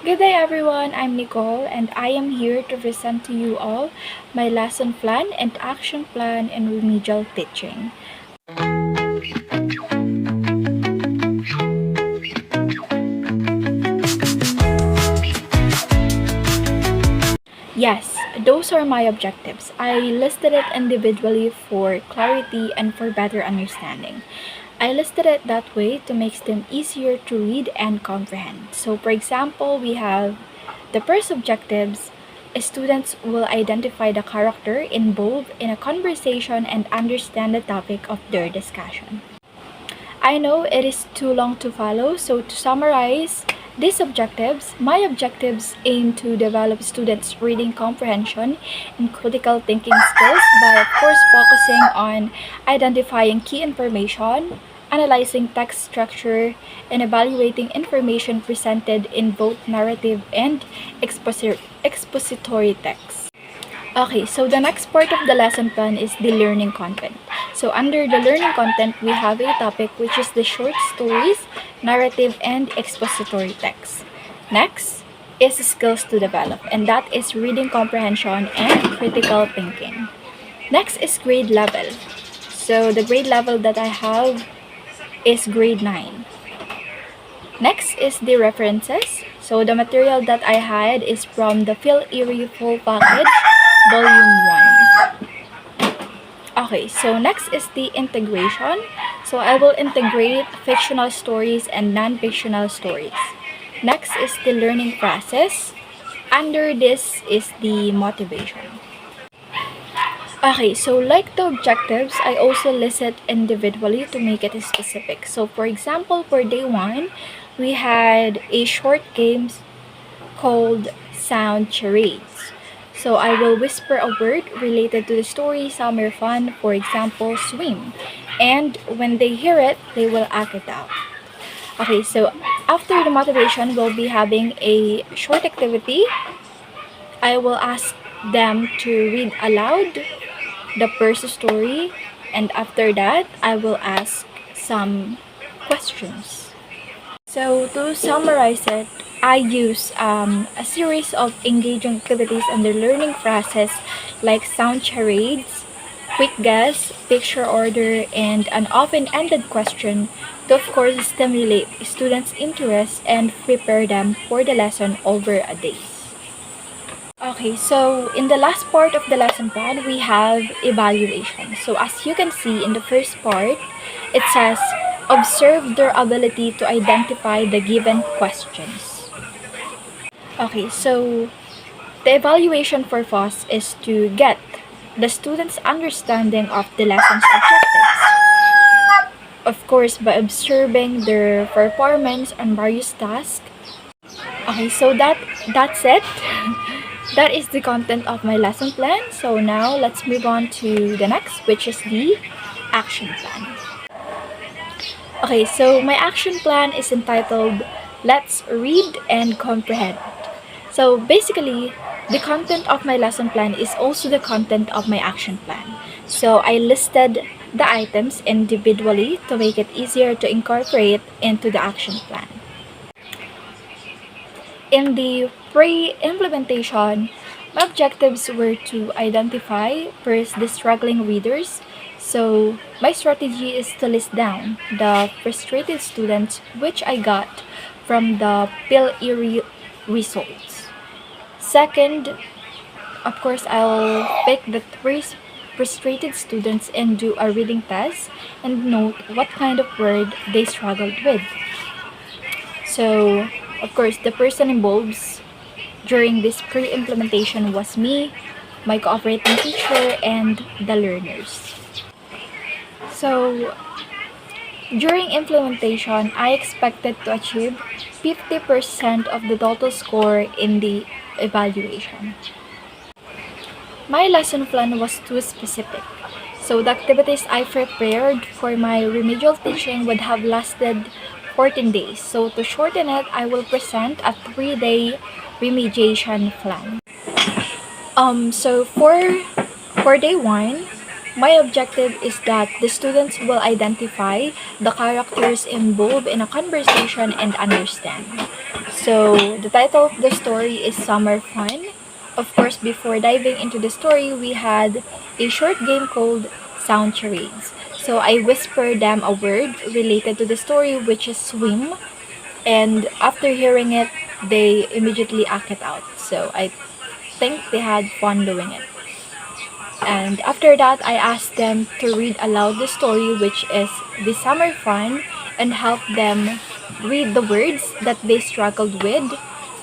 Good day everyone, I'm Nicole and I am here to present to you all my lesson plan and action plan in remedial teaching. Yes, those are my objectives. I listed it individually for clarity and for better understanding. I listed it that way to make them easier to read and comprehend. So for example, we have the first objectives. Students will identify the character involved in a conversation and understand the topic of their discussion. I know it is too long to follow, so to summarize these objectives, my objectives aim to develop students' reading comprehension and critical thinking skills by, of course, focusing on identifying key information, analyzing text structure, and evaluating information presented in both narrative and expository text. Okay, so the next part of the lesson plan is the learning content. So under the learning content, we have a topic which is the short stories, narrative, and expository text. Next is skills to develop, and that is reading comprehension and critical thinking. Next is grade level. So the grade level that I have is grade 9. Next is the references. So the material that I had is from the Phil Erie Full Package, Volume 1. Okay, so next is the integration. So I will integrate fictional stories and non-fictional stories. Next is the learning process. Under this is the motivation. Okay, so like the objectives, I also list it individually to make it specific. So for example, for day 1, we had a short game called Sound Charades. So I will whisper a word related to the story, some are fun, for example, swim. And when they hear it, they will act it out. Okay, so after the motivation, we'll be having a short activity. I will ask them to read aloud the first story, and after that, I will ask some questions. So to summarize it, I use a series of engaging activities in the learning process like sound charades, quick guess, picture order, and an open-ended question to of course stimulate students' interest and prepare them for the lesson over a day. Okay, so in the last part of the lesson plan, we have evaluation. So as you can see in the first part, it says, observe their ability to identify the given questions. Okay, so the evaluation purpose is to get the students' understanding of the lesson's objectives. Of course, by observing their performance on various tasks. Okay, so that's it. That is the content of my lesson plan. So now let's move on to the next, which is the action plan. Okay, so my action plan is entitled Let's Read and Comprehend. So basically, the content of my lesson plan is also the content of my action plan. So I listed the items individually to make it easier to incorporate into the action plan. In the pre-implementation, my objectives were to identify first the struggling readers. So my strategy is to list down the frustrated students which I got from the Pill Erie results. Second, of course, I'll pick the 3 frustrated students and do a reading test and note what kind of word they struggled with. So, of course, the person involved during this pre-implementation was me, my cooperating teacher, and the learners. So, during implementation, I expected to achieve 50% of the total score in the evaluation. My lesson plan was too specific. So the activities I prepared for my remedial teaching would have lasted 14 days. So to shorten it, I will present a 3-day remediation plan. So for day 1, my objective is that the students will identify the characters involved in a conversation and understand. So the title of the story is Summer Fun. Of course, before diving into the story, we had a short game called Sound Charades. So I whispered them a word related to the story, which is swim, and after hearing it, they immediately act it out. So I think they had fun doing it. And after that, I asked them to read aloud the story, which is the summer fun, and help them read the words that they struggled with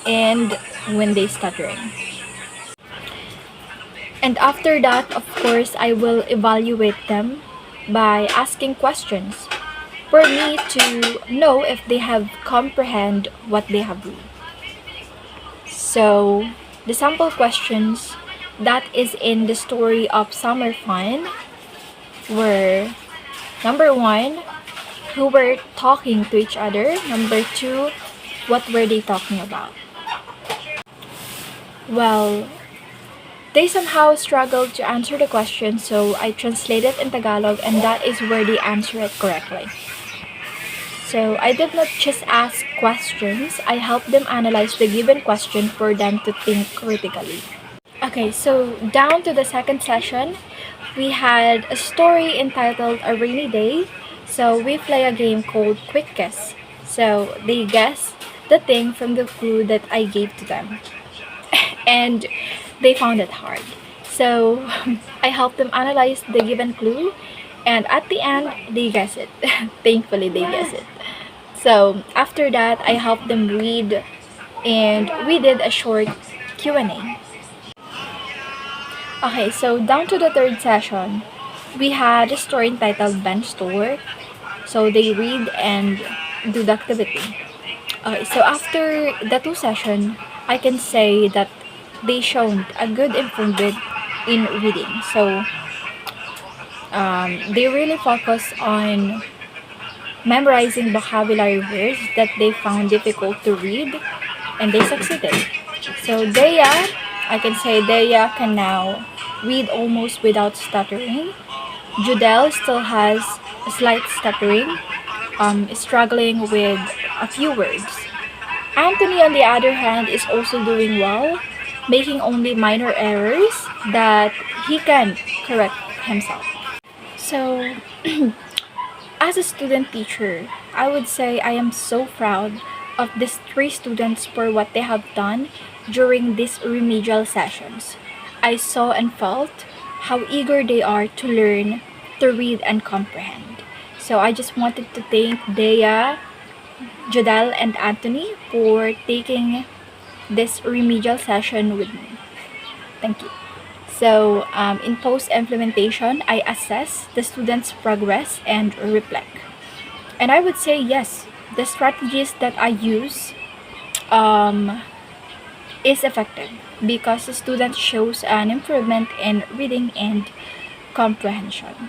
and when they stuttering. And after that, of course, I will evaluate them by asking questions for me to know if they have comprehend what they have read. So, the sample questions that is in the story of Summer Fun were number one, who were talking to each other. Number two, what were they talking about? Well, they somehow struggled to answer the question, so I translated in Tagalog, and that is where they answer it correctly. So I did not just ask questions, I helped them analyze the given question for them to think critically. Okay, so down to the second session, we had a story entitled A Rainy Day. So we play a game called Quick Guess. So they guess the thing from the clue that I gave to them. And they found it hard. So I helped them analyze the given clue, and at the end, they guess it. Thankfully, they guess it. So after that, I helped them read, and we did a short Q&A. Okay, so down to the third session, we had a story entitled Bench Store. So they read and do the activity. Okay, so after the two session, I can say that they shown a good improvement in reading. So they really focus on memorizing vocabulary words that they found difficult to read, and they succeeded. So Dea, I can say Dea can now read almost without stuttering. Judel still has a slight stuttering, struggling with a few words. Anthony, on the other hand, is also doing well, making only minor errors that he can correct himself. So, as a student teacher, I would say I am so proud of these three students for what they have done during these remedial sessions. I saw and felt how eager they are to learn, to read and comprehend. So I just wanted to thank Dea, Jodel, and Anthony for taking this remedial session with me. Thank you. So in post-implementation, I assess the students' progress and reflect. And I would say yes, the strategies that I use is effective because the student shows an improvement in reading and comprehension.